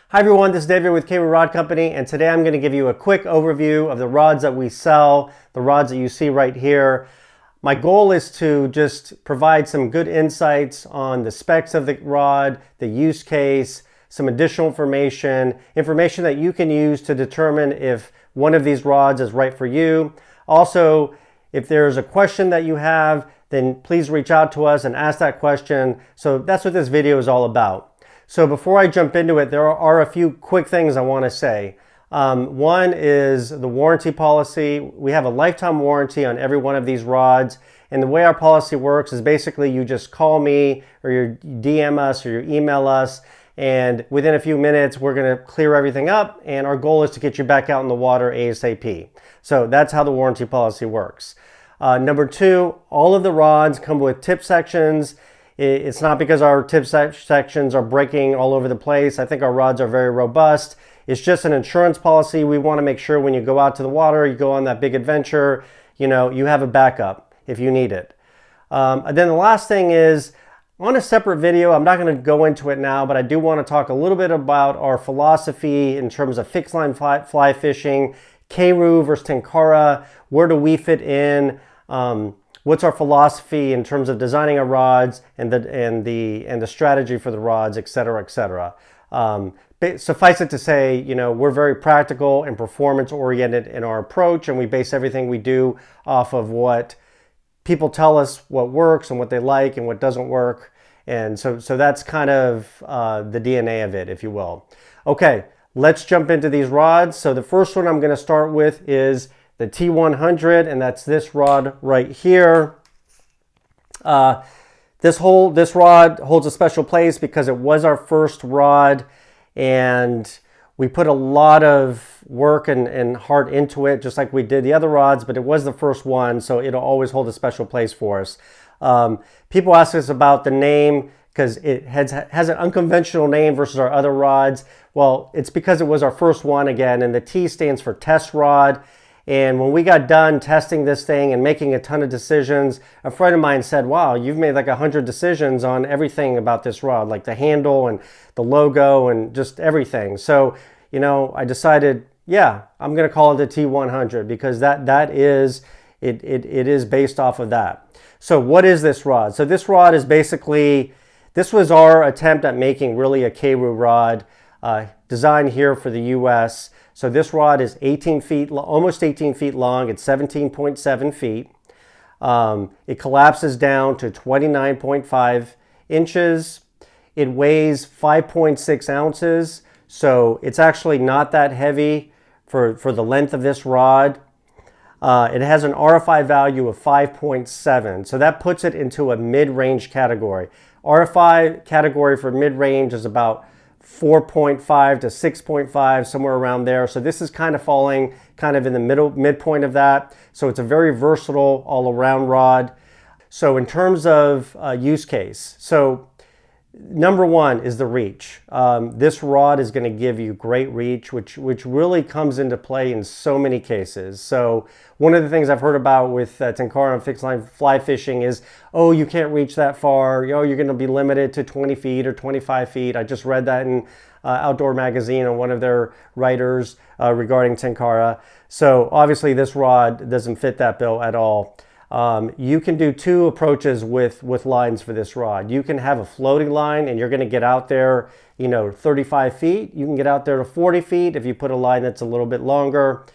Hi everyone, this is David with Keiryu Rod Company, and today I'm going to give you a quick overview of the rods that we sell, the rods that you see right here. My goal is to just provide some good insights on the specs of the rod, the use case, some additional information that you can use to determine if one of these rods is right for you. Also, if there's a question that you have, then please reach out to us and ask that question. So that's what this video is all about. So before I jump into it, there are a few quick things I want to say. One is the warranty policy. We have a lifetime warranty on every one of these rods. And the way our policy works is basically you just call me or you DM us or you email us. And within a few minutes, we're going to clear everything up. And our goal is to get you back out in the water ASAP. So that's how the warranty policy works. Number two, all of the rods come with tip sections. It's not because our tip sections are breaking all over the place. I think our rods are very robust. It's just an insurance policy. We want to make sure when you go out to the water, you go on that big adventure, you have a backup if you need it. And then the last thing is, on a separate video, I'm not going to go into it now, but I do want to talk a little bit about our philosophy in terms of fixed line fly fishing, Keiryu versus Tenkara, where do we fit in, what's our philosophy in terms of designing our rods and the strategy for the rods, etc., etc. Suffice it to say, we're very practical and performance oriented in our approach, and we base everything we do off of what people tell us what works and what they like and what doesn't work. And so that's kind of the DNA of it, if you will. Okay, let's jump into these rods. So the first one I'm going to start with is the T100, and that's this rod right here. This rod holds a special place because it was our first rod, and we put a lot of work and heart into it, just like we did the other rods, but it was the first one, so it'll always hold a special place for us. People ask us about the name because it has an unconventional name versus our other rods. Well, it's because it was our first one again, and the T stands for test rod. And when we got done testing this thing and making a ton of decisions, a friend of mine said, wow, you've made like 100 decisions on everything about this rod, like the handle and the logo and just everything. So, I decided, yeah, I'm going to call it the T100 because it is based off of that. So what is this rod? So this rod is basically, this was our attempt at making really a Keiryu rod designed here for the US. So this rod is 18 feet, almost 18 feet long. It's 17.7 feet. It collapses down to 29.5 inches. It weighs 5.6 ounces. So it's actually not that heavy for the length of this rod. It has an RFI value of 5.7. So that puts it into a mid-range category. RFI category for mid-range is about 4.5 to 6.5, somewhere around there. So this is kind of falling kind of in the midpoint of that. So it's a very versatile all-around rod. So in terms of use case, so number one is the reach. This rod is going to give you great reach, which really comes into play in so many cases. So one of the things I've heard about with Tenkara and fixed line fly fishing is, oh, you can't reach that far. You're going to be limited to 20 feet or 25 feet. I just read that in Outdoor Magazine on one of their writers regarding Tenkara. So obviously this rod doesn't fit that bill at all. You can do two approaches with lines for this rod. You can have a floating line and you're going to get out there, 35 feet. You can get out there to 40 feet if you put a line that's a little bit longer.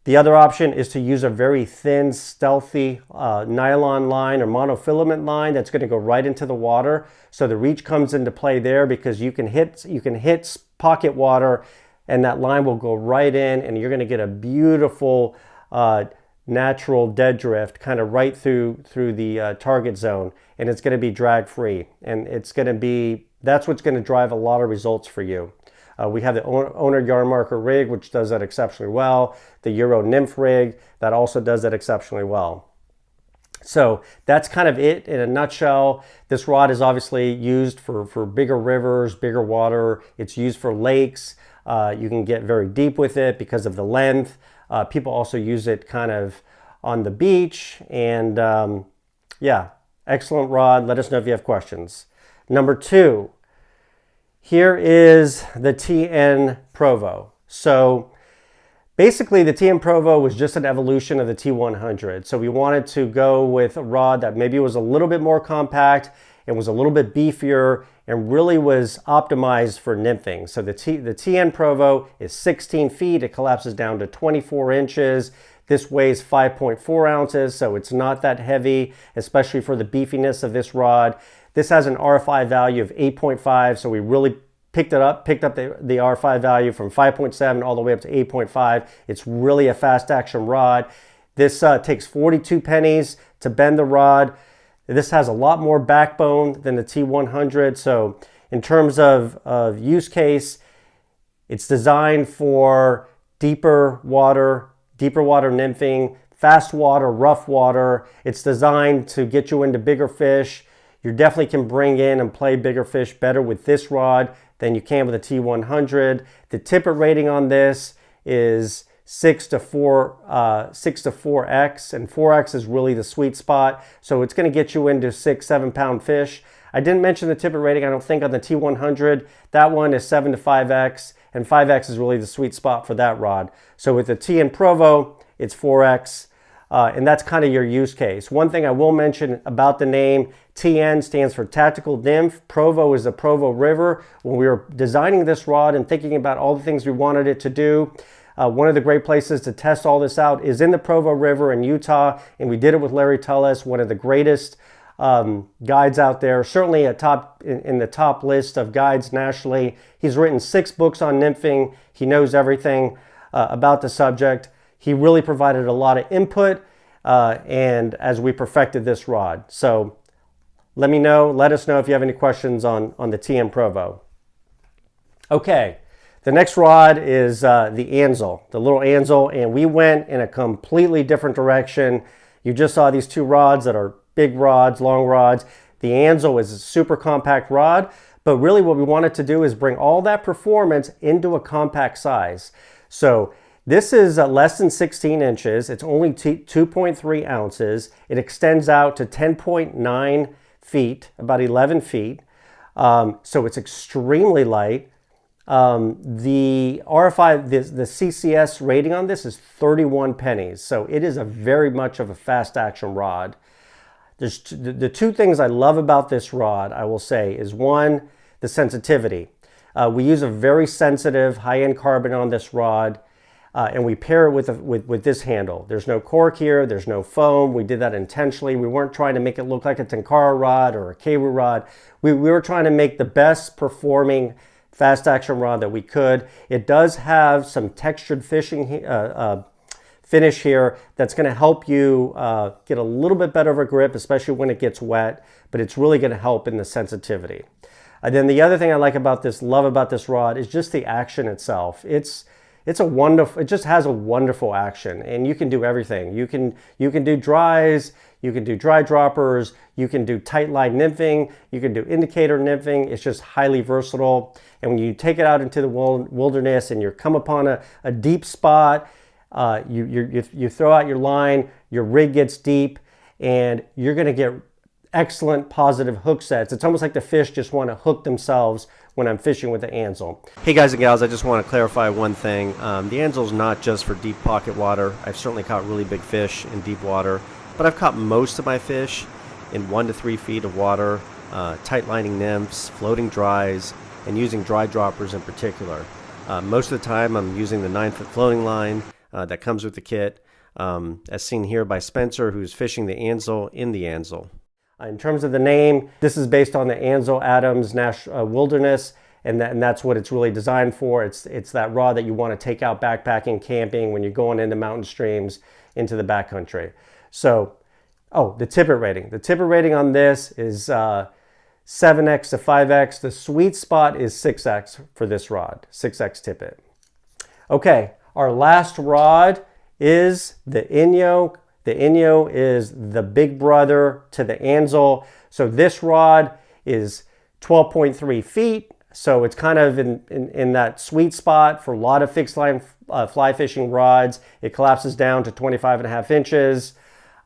The other option is to use a very thin, stealthy nylon line or monofilament line that's going to go right into the water. So the reach comes into play there because you can hit pocket water and that line will go right in and you're going to get a beautiful natural dead drift kind of right through the target zone, and it's going to be drag free, and that's what's going to drive a lot of results for you. We have the owner yarn marker rig, which does that exceptionally well. The Euro Nymph rig that also does that exceptionally well. So that's kind of it in a nutshell. This rod is obviously used for bigger rivers, bigger water. It's used for lakes. You can get very deep with it because of the length. People also use it kind of on the beach. And yeah, excellent rod. Let us know if you have questions. Number two, Here is the TN Provo. So basically the TN Provo was just an evolution of the T100. So we wanted to go with a rod that maybe was a little bit more compact and was a little bit beefier and really was optimized for nymphing. So the TN Provo is 16 feet. It collapses down to 24 inches. This weighs 5.4 ounces, so it's not that heavy, especially for the beefiness of this rod. This has an R5 value of 8.5, so we really picked up the R5 value from 5.7 all the way up to 8.5. It's really a fast action rod. This takes 42 pennies to bend the rod. This has a lot more backbone than the T100. So in terms of use case, it's designed for deeper water nymphing, fast water, rough water. It's designed to get you into bigger fish. You definitely can bring in and play bigger fish better with this rod than you can with a T100. The tippet rating on this is 6 to 4x, and 4x is really the sweet spot. So it's going to get you into 6-7 pound fish. I didn't mention the tippet rating, I don't think, on the T100. That one is 7 to 5x, and 5x is really the sweet spot for that rod. So with the TN Provo, it's 4x, and that's kind of your use case. One thing I will mention about the name, TN stands for Tactical Nymph. Provo is the Provo River. When we were designing this rod and thinking about all the things we wanted it to do, one of the great places to test all this out is in the Provo River in Utah, and we did it with Larry Tullis, one of the greatest guides out there, certainly in the top list of guides nationally. He's written 6 books on nymphing. He knows everything about the subject. He really provided a lot of input and as we perfected this rod. So let us know if you have any questions on the TN Provo. Okay, the next rod is the Ansel, the little Ansel, and we went in a completely different direction. You just saw these 2 rods that are big rods, long rods. The Ansel is a super compact rod, but really what we wanted to do is bring all that performance into a compact size. So this is less than 16 inches. It's only 2.3 ounces. It extends out to 10.9 feet, about 11 feet. So it's extremely light. The RFI, the CCS rating on this is 31 pennies. So it is very much of a fast action rod. There's the 2 things I love about this rod, I will say, is one, the sensitivity. We use a very sensitive high-end carbon on this rod, and we pair it with this handle. There's no cork here, there's no foam. We did that intentionally. We weren't trying to make it look like a Tenkara rod or a Keiryu Rod. We were trying to make the best performing fast action rod that we could. It does have some textured finish here that's going to help you get a little bit better of a grip, especially when it gets wet, but it's really going to help in the sensitivity. And then the other thing I love about this rod is just the action itself. It just has a wonderful action, and you can do everything. You can do dries, you can do dry droppers, you can do tight line nymphing, you can do indicator nymphing. It's just highly versatile. And when you take it out into the wilderness and you come upon a deep spot, you throw out your line, your rig gets deep, and you're going to get excellent positive hook sets. It's almost like the fish just want to hook themselves when I'm fishing with the Ansel. Hey guys and gals, I just want to clarify one thing. The Ansel is not just for deep pocket water. I've certainly caught really big fish in deep water, but I've caught most of my fish in 1 to 3 feet of water, tight lining nymphs, floating dries, and using dry droppers in particular. Most of the time I'm using the 9-foot floating line that comes with the kit, as seen here by Spencer, who's fishing the Ansel in the Ansel. In terms of the name, this is based on the Ansel Adams Wilderness, and that's what it's really designed for. It's that rod that you want to take out backpacking, camping, when you're going into mountain streams, into the backcountry. So, the tippet rating. The tippet rating on this is 7x to 5x. The sweet spot is 6x for this rod, 6x tippet. Okay, our last rod is the Inyo. The Inyo is the big brother to the Ansel. So this rod is 12.3 feet. So it's kind of in that sweet spot for a lot of fixed line fly fishing rods. It collapses down to 25.5 inches.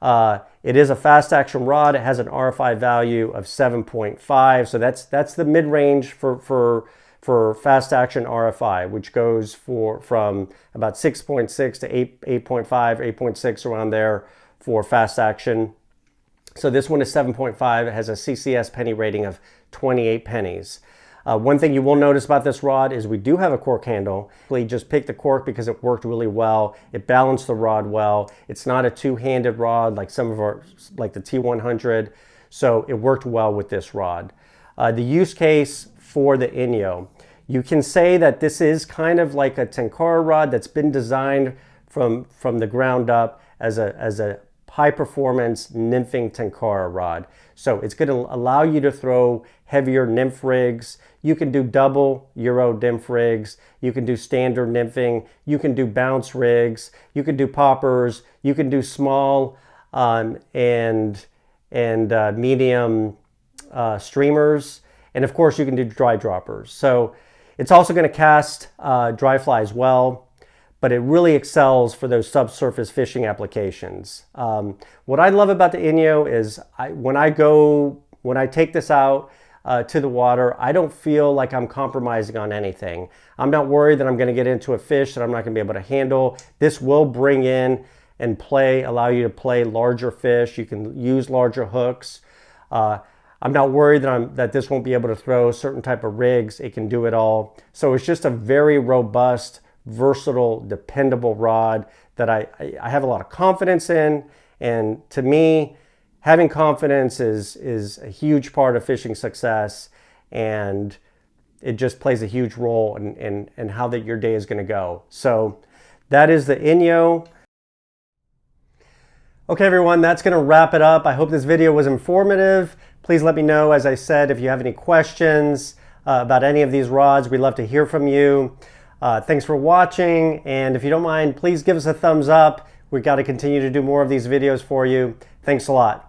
It is a fast action rod. It has an RFI value of 7.5. So that's the mid-range for for fast action RFI, which goes from about 6.6 to 8.5, 8.6 around there for fast action. So this one is 7.5. It has a CCS penny rating of 28 pennies. One thing you will notice about this rod is we do have a cork handle. We just picked the cork because it worked really well. It balanced the rod well. It's not a two-handed rod like some of our, like the T100. So it worked well with this rod. The use case for the Inyo. You can say that this is kind of like a Tenkara rod that's been designed from the ground up as a high-performance nymphing Tenkara rod. So it's going to allow you to throw heavier nymph rigs. You can do double Euro nymph rigs. You can do standard nymphing. You can do bounce rigs. You can do poppers. You can do small and medium streamers. And of course, you can do dry droppers. So it's also going to cast dry fly as well, but it really excels for those subsurface fishing applications. What I love about the Inyo is when I take this out to the water, I don't feel like I'm compromising on anything. I'm not worried that I'm going to get into a fish that I'm not going to be able to handle. This will bring in and allow you to play larger fish. You can use larger hooks. I'm not worried that this won't be able to throw certain type of rigs. It can do it all. So it's just a very robust, versatile, dependable rod that I have a lot of confidence in. And to me, having confidence is a huge part of fishing success, and it just plays a huge role in how your day is going to go. So that is the Inyo. Okay, everyone, that's going to wrap it up. I hope this video was informative. Please let me know, as I said, if you have any questions about any of these rods. We'd love to hear from you. Thanks for watching, and if you don't mind, please give us a thumbs up. We've got to continue to do more of these videos for you. Thanks a lot.